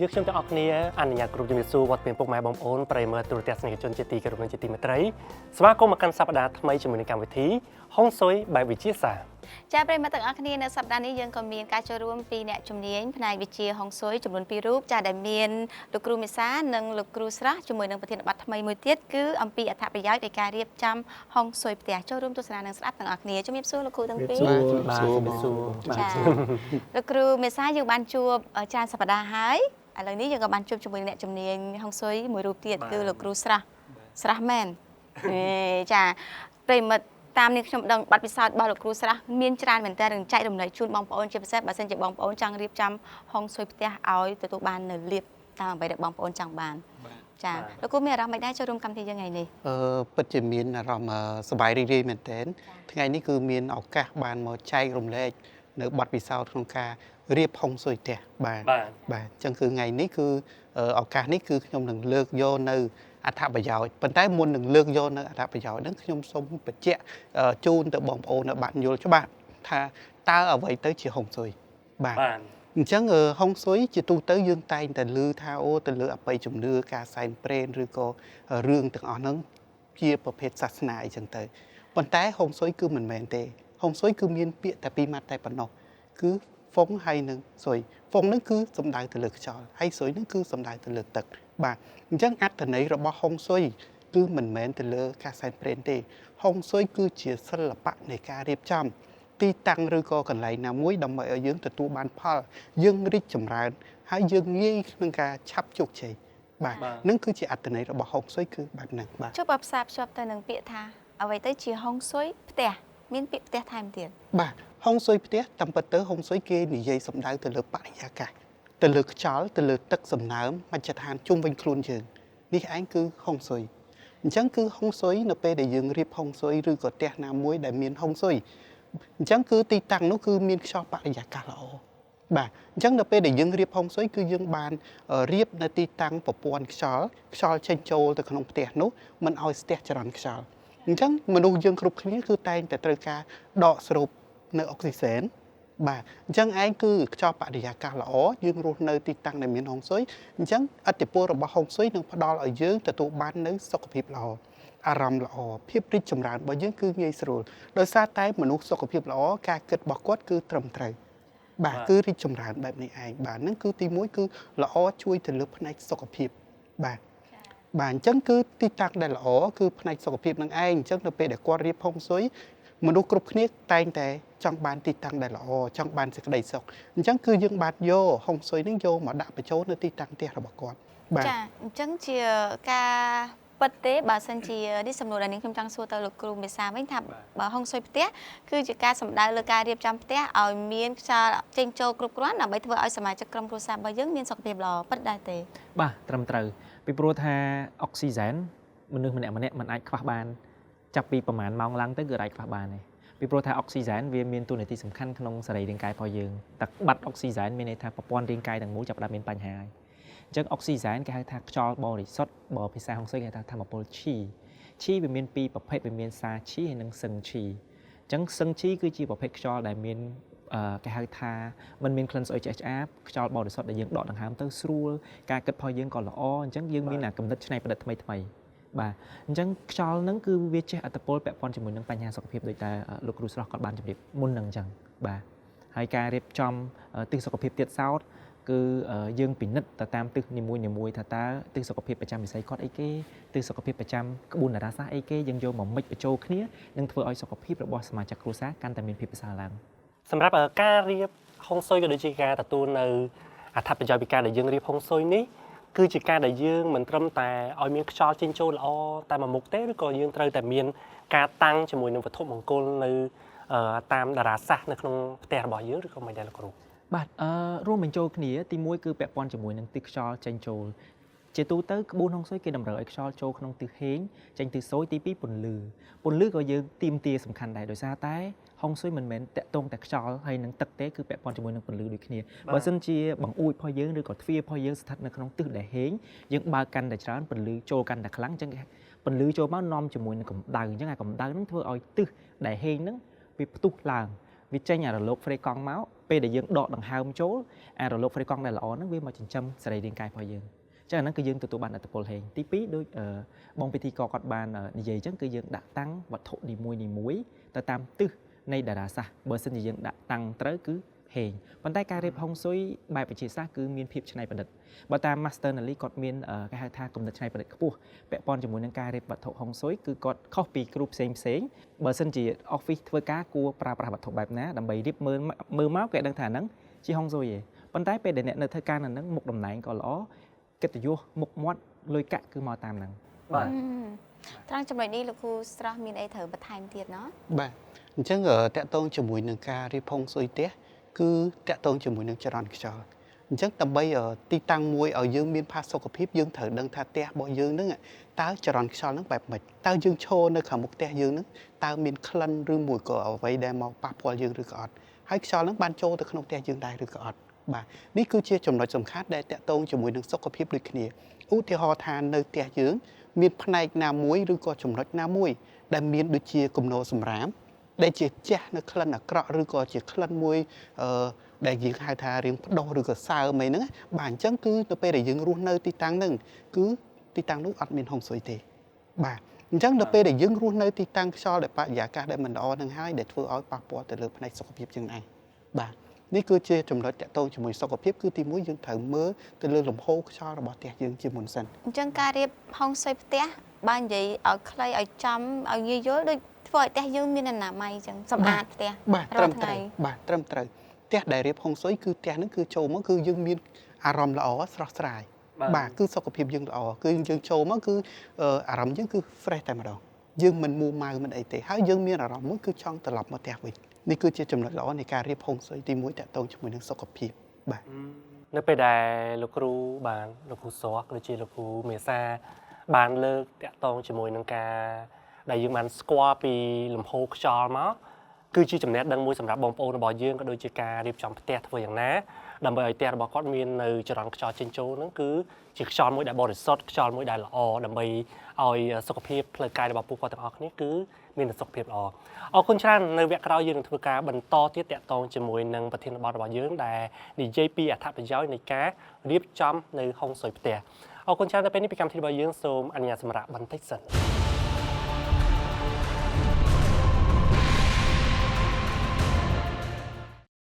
យើងខ្ញុំទាំងអស់គ្នាអនុញ្ញាតគ្រប់ជំរាបសួរវត្តមានពុកម៉ែបងប្អូនប្រិយមិត្តទូរទស្សនិកជនជាទីគោរពនិងជាទីមេត្រីស្វាគមន៍មកកាន់សប្តាហ៍ថ្មីជាមួយនឹងកម្មវិធីហុងស៊ុយបែបវិទ្យាសាស្ត្រចាប្រិយមិត្តទាំងអស់គ្នានៅសប្តាហ៍នេះយើងក៏មានការចូលរួមពីអ្នកជំនាញផ្នែកវិទ្យាហុងស៊ុយចំនួន2រូបចាដែលមានលោកគ្រូមេសានិងលោកគ្រូស្រស់ជាមួយនឹងប្រធានបទថ្មីមួយទៀតគឺអំពីអត្ថប្រយោជន៍នៃការរៀបចំហុងស៊ុយផ្ទះចូលរួមទស្សនានិងស្ដាប់ទាំងអស់គ្នាជំរាបសួរលោកគ្រូទាំងពីរបាទលោកគ្រូមេសាយើងបានជួបច្រើនសប្តាហ៍ហើយឥឡូវនេះយើងក៏បានជួបជាមួយអ្នកជំនាញហុងស៊ុយមួយរូបទៀតគឺលោកគ្រូស្រស់មែនចាប្រិយមិត្តតាមនេះខ្ញុំដឹងប័ណ្ណពិសោធន៍របស់លោកគ្រូស្រស់មានច្រើនមែនតើនឹងចែករំលែកជូនបងប្អូនជាពិសេសបើសិនជាបងប្អូនចង់រៀបចំហុងស៊ុយផ្ទះឲ្យទទួលបាននៅលៀបតាមអ្វីដែលបងប្អូនចង់បានចាលោកគ្រូមានអារម្មណ៍មិនដែរចូលរួមកម្មវិធីយើងថ្ងៃនេះពិតជាមានអារម្មណ៍សប្បាយរីករាយមែនទែនថ្ងៃនេះគឺមានឱកាសបានមកចែករំលែកនៅប័ណ្ណពិសោធន៍ក្នុងការរៀបហុងស៊ុយផ្ទះបាទអញ្ចឹងគឺថ្ងៃនេះគឺឱកាសនេះគឺខ្ញុំនឹងលើកយកនៅអត្ថប្រយោជន៍ប៉ុន្តែមុននឹងលើកយកនៅអត្ថប្រយោជន៍ហ្នឹងខ្ញុំសូមបញ្ជាក់ជូនទៅបងប្អូនឲ្យបានយល់ច្បាស់ថាតើអ្វីទៅជាហុងស៊ុយបាទអញ្ចឹងហុងស៊ុយជាទូទៅយើងតែងតែឮថាអូទៅលើអបិយជំនឿការសែនព្រេនឬក៏រឿងទាំងអស់ហ្នឹងជាប្រភេទសាសនាអីចឹងទៅប៉ុន្តែហុងស៊ុយគឺមិនមែនទេហុងស៊ុយគឺមានពាក្យតែពីរម៉ាត់តែប៉ុណ្ណោះគឺហ្វុងហើយនឹងស៊ុយហ្វុងហ្នឹងគឺសំដៅទៅលើខ្យល់ហើយស៊ុយហ្នឹងគឺសំដៅទៅលើទឹកបាទអញ្ចឹងអត្ថន័យរបស់ហុងស៊ុយគឺមិនមែនទៅលើការសែនព្រេនទេហុងស៊ុយគឺជាសិល្បៈនៃការរៀបចំទីតាំងឬក៏កន្លែងណាមួយដើម្បីឲ្យយើងទទួលបានផលយើងរីកចម្រើនហើយយើងងាយក្នុងការឆាប់ជោគជ័យបាទនឹងគឺជាអត្ថន័យរបស់ហុងស៊ុយគឺបែបហ្នឹងបាទជប់បើផ្សារភ្ជាប់ទៅនឹងពាក្យថាអ្វីទៅជាហុងស៊ុយផ្ទះមានពាក្យផ្ទះថែមទៀតបាទហុងស៊ុយផ្ទះតាមពិតទៅហុងស៊ុយគេនិយាយសំដៅទៅលើបរិយាកាសទៅលើខ្យល់ទៅលើទឹកសំណើមមជ្ឈដ្ឋានជុំវិញខ្លួនយើងនេះឯងគឺហុងស៊ុយអញ្ចឹងគឺហុងស៊ុយនៅពេលដែលយើងរៀបហុងស៊ុយឬក៏ផ្ទះណាមួយដែលមានហុងស៊ុយអញ្ចឹងគឺទីតាំងនោះគឺមានខ្យល់បរិយាកាសល្អបាទអញ្ចឹងនៅពេលដែលយើងរៀបហុងស៊ុយគឺយើងបានរៀបនៅទីតាំងប្រព័ន្ធខ្យល់ចេញចូលទៅក្នុងផ្ទះនោះមិនឲ្យស្ទះចរន្តខ្យល់អញ្ចឹងមនុស្សយើងគ្រប់គ្នាគឺតែងតែត្រូវការដកស្រូបនៅអុកស៊ីហ្សែនបាទអញ្ចឹងឯងគឺខ្យល់បរិយាកាសល្អយើងរស់នៅទីតាំងដែលមានហុងស៊ុយអញ្ចឹងឥទ្ធិពលរបស់ហុងស៊ុយនឹងផ្ដល់ឲ្យយើងទទួលបាននៅសុខភាពល្អអារម្មណ៍ល្អភាពរីកចម្រើនរបស់យើងគឺងាយស្រួលដោយសារតែមនុស្សសុខភាពល្អការគិតរបស់គាត់គឺត្រឹមត្រូវបាទគឺរីកចម្រើនបែបនេះឯងបាទហ្នឹងគឺទី1គឺល្អជួយទៅលើផ្នែកសុខភាពបាទអញ្ចឹងគឺទីតាំងដែលល្អគឺផ្នែកសុខភាពនឹងឯងអញ្ចឹងនៅពេលដែលគាត់រៀបហុងស៊ុយមនុស្សគ្រប់គ្នាតែងតែចង់បានទីតាំងដែលល្អចង់បានសេចក្តីសុខអញ្ចឹងគឺយើងបានយកហុងស៊ុយនេះយកមកដាក់បញ្ចូលនៅទីតាំងផ្ទះរបស់គាត់បាទចាអញ្ចឹងជាការពិតទេបើសិនជានេះសំណួរដែលខ្ញុំចង់សួរទៅលោកគ្រូមេសាវិញថាបើហុងស៊ុយផ្ទះគឺជាការសម្ដៅលើការរៀបចំផ្ទះឲ្យមានខ្យល់ចេញចូលគ្រប់គ្រាន់ដើម្បីធ្វើឲ្យសមាជិកក្រុមគ្រួសាររបស់យើងមានសុខភាពល្អពិតដែរទេបាទត្រឹមត្រូវពីព្រោះថាអុកស៊ីហ្សែនមនុស្សម្នាក់មិនអាចខ្វះបានចាប់ពីប្រហែលម៉ោងឡើងទៅគឺអាចខ្វះបានទេពីព្រោះថាអុកស៊ីហ្សែនវាមានតួនាទីសំខាន់ក្នុងសរីរាង្គកាយរបស់យើងតែបាត់អុកស៊ីហ្សែនមានន័យថាប្រព័ន្ធរាងកាយទាំងមូលចាប់ផ្ដើមមានបញ្ហាហើយអញ្ចឹងអុកស៊ីហ្សែនគេហៅថាខ្យល់បរិសុទ្ធបើភាសាហុងស៊ុយគេហៅថាធម្មពលឈីវាមានពីរប្រភេទវាមានសាឈីហើយនិងសឹងឈីអញ្ចឹងសឹងឈីគឺជាប្រភេទខ្យល់ដែលមានគេហៅថាมันមានក្លិនស្អុយឆ្អែតឆ្អាបខ្យល់បរិសុទ្ធដែលយើងដកដង្ហើមទៅស្រួលការគិតរបស់យើងក៏ល្អអញ្ចឹងយើងមានគំនិតច្នៃប្រឌិតថ្មីបាទអញ្ចឹងខ្យល់ហ្នឹងគឺវាចេះអត្តពលពាក់ព័ន្ធជាមួយនឹងបញ្ហាសុខភាពដូចតែលោកគ្រូស្រស់គាត់បានជម្រាបមុនហ្នឹងអញ្ចឹងបាទហើយការរៀបចំទិសសុខភាពទៀតសោតគឺយើងពិនិត្យទៅតាមទិសនីមួយថាតើទិសសុខភាពប្រចាំវិស័យគាត់អីគេទិសសុខភាពប្រចាំក្បួនតារាសាស្ត្រអីគេយើងយកមកមិចបញ្ចូលគ្នានឹងធ្វើឲ្យសុខភាពរបស់សមាជិកគ្រួសារកាន់តែមានភាពប្រសើរឡើងសម្រាប់ការរៀបហុងស៊ុយក៏ដូចជាការទទួលនៅអត្ថប្រយោជន៍ពីការដែលយើងរៀបហុងស៊ុយនេះគឺជាការដែលយើងមិនត្រឹមតែឲ្យមានខ្យល់ចេញចូលល្អតែមួយមុខទេឬក៏យើងត្រូវតែមានការតាំងជាមួយនឹងវត្ថុមង្គលនៅតាមតារាសាស្ត្រនៅក្នុងផ្ទះរបស់យើងឬក៏មិនដែរលោកគ្រូបាទរួមបញ្ចូលគ្នាទី1គឺពាក់ព័ន្ធជាមួយនឹងទិសខ្យល់ចេញចូលជាទូទៅក្បួនហុងស៊ុយគេតម្រូវឲ្យខ្យល់ចូលក្នុងទិសហេងចេញទិសស៊ុយទី2ពន្លឺក៏យើងទាមទារសំខាន់ដែរដោយសារតែហុងស៊ុយមិនមែនតាក់ទងតែខ្យល់ហើយនឹងទឹកទេគឺពាក់ព័ន្ធជាមួយនឹងពន្លឺដូចគ្នាបើមិនជាបង្អួចរបស់យើងឬក៏ទ្វាររបស់យើងស្ថិតនៅក្នុងទិសដែលហេងយើងបើកកាន់តែច្រើនពន្លឺចូលកាន់តែខ្លាំងអញ្ចឹងពន្លឺចូលមកនាំជាមួយនឹងកម្ដៅអញ្ចឹងអាកម្ដៅហ្នឹងធ្វើឲ្យទិសដែលហេងហ្នឹងវាផ្ទុះឡើងវាចេញអារលកហ្វ្រេកង់មក ពេលដែលយើងដកដង្ហើមចូលអារលកហ្វ្រីកង់ដែលល្អហ្នឹងវាមកចិញ្ចឹមសរីរាង្គកាយរបស់យើងចឹងអាហ្នឹងគឺយើងទទួលបានអត្តពលហេងទី2ដូចបងពិធីកគាត់បាននិយាយចឹងគឺយើងដាក់តាំងវត្ថុនីមួយៗទៅតាមទិសនៃតារាសាស្ត្របើសិនជាយើងដាក់តាំងត្រូវគឺហេងប៉ុន្តែការរៀបហុងស៊ុយបែបវិទ្យាសាស្ត្រគឺមានភាពច្នៃប្រឌិតបើតាម Master Nally គាត់មានគេហៅថាគំនិតច្នៃប្រឌិតខ្ពស់ពាក់ព័ន្ធជាមួយនឹងការរៀបវត្ថុហុងស៊ុយគឺគាត់ខុសពីគ្រូផ្សេងបើសិនជា office ធ្វើការគួរប្រើប្រាស់វត្ថុបែបណាដើម្បីរៀបមើលមកគេដឹងថាហ្នឹងជាហុងស៊ុយទេប៉ុន្តែពេលដែលអ្នកនៅធ្វើការនៅហ្នឹងមុខតំណែងក៏ល្អកិត្តិយសមុខមាត់លុយកាក់គឺមកតាមហ្នឹង បាទ ត្រង់ចំណុចនេះលោកគ្រូស្រស់មានអីត្រូវបន្ថែមទៀតណ៎ បាទអញ្ចឹងតកតងជាមួយនឹងការរៀបហុងស៊ុយផ្ទះគឺតកតងជាមួយនឹងចរន្តខ្យល់អញ្ចឹងដើម្បីទីតាំងមួយឲ្យយើងមានផាសុកភាពយើងត្រូវដឹងថាផ្ទះរបស់យើងហ្នឹងតើចរន្តខ្យល់ហ្នឹងបែបម៉េចតើយើងឈរនៅខាងមុខផ្ទះយើងហ្នឹងតើមានក្លិនឬមួយក៏អ្វីដែលមកប៉ះពាល់យើងឬក៏អត់ហើយខ្យល់ហ្នឹងបានចូលទៅក្នុងផ្ទះយើងដែរឬក៏អត់បាទនេះគឺជាចំណុចសំខាន់ដែលតកតងជាមួយនឹងសុខភាពដូចគ្នាឧទាហរណ៍ថានៅផ្ទះយើងមានផ្នែកណាមួយឬក៏ចំណុចណាមួយដែលមានដូចជាគំនរសម្រាមដែលជាជះនៅក្លិនអាក្រក់ឬក៏ជាក្លិនមួយដែលយើងហៅថារៀងផ្ដោះឬក៏សើមអីហ្នឹងបាទអញ្ចឹងគឺទៅពេលដែលយើងរស់នៅទីតាំងហ្នឹងគឺទីតាំងនោះអត់មានហុងស៊ុយទេបាទអញ្ចឹងដល់ពេលដែលយើងរស់នៅទីតាំងខ្យល់ដែលបរិយាកាសដែលមិនល្អហ្នឹងហើយដែលធ្វើឲ្យប៉ះពាល់ទៅលើផ្នែកសុខភាពយើងឯងបាទនេះគឺជាចំណុចតាក់ទងជាមួយសុខភាពគឺទី1យើងត្រូវមើលទៅលើលំហូរខ្យល់របស់ផ្ទះយើងជាមុនសិន អញ្ចឹងការរៀបហុងស៊ុយផ្ទះបើនិយាយឲ្យខ្លីឲ្យចំឲ្យងាយយល់ដូចធ្វើឲ្យផ្ទះយើងមានអនាម័យអញ្ចឹងសម្អាតផ្ទះ បាទត្រឹមត្រូវបាទត្រឹមត្រូវផ្ទះដែលរៀបហុងស៊ុយគឺផ្ទះហ្នឹងគឺចូលមកគឺយើងមានអារម្មណ៍ល្អស្រស់ស្រាយបាទគឺសុខភាពយើងល្អគឺយើងចូលមកគឺអារម្មណ៍យើងគឺ fresh តែម្ដងយើងមិនមួម៉ៅមិនអីទេហើយយើងមានអារម្មណ៍មួយគឺចង់ត្រឡប់មកផ្ទះវិញនេះគឺជាចំណុចល្អនៃការរៀបហុងស៊ុយទី1តាក់ទងជាមួយនឹងសុខភាពបាទ នៅពេលដែលលោកគ្រូបានលោកគ្រូសោះដូចជាលោកគ្រូមេសាបានលើកតាក់ទងជាមួយនឹងការដែលយើងបានស្គាល់ពីលំហូរខ្យល់មកគឺជាចំណេះដឹងមួយសម្រាប់បងប្អូនរបស់យើងក៏ដូចជាការរៀបចំផ្ទះធ្វើយ៉ាងណាដើម្បីឲ្យផ្ទះរបស់គាត់មាននៅចរន្តខ្យល់ចេញចូលហ្នឹងគឺជាខ្យល់មួយដែលបរិសុទ្ធខ្យល់មួយដែលល្អដើម្បីឲ្យសុខភាពផ្លូវកាយរបស់ពួកគាត់ទាំងអស់គ្នាគឺមានសុខភាពល្អអរគុណច្រើននៅវគ្គក្រោយយើងនឹងធ្វើការបន្តទៀតតាក់ទងជាមួយនឹងប្រធានបទរបស់យើងដែលនិយាយពីអត្ថប្រយោជន៍នៃការរៀបចំនៅហុងស៊ុយផ្ទះអរគុណច្រើនដល់ពេលនេះពីកម្មវិធីរបស់យើងសូមអនុញ្ញាតសម្រាប់បន្តិចសិន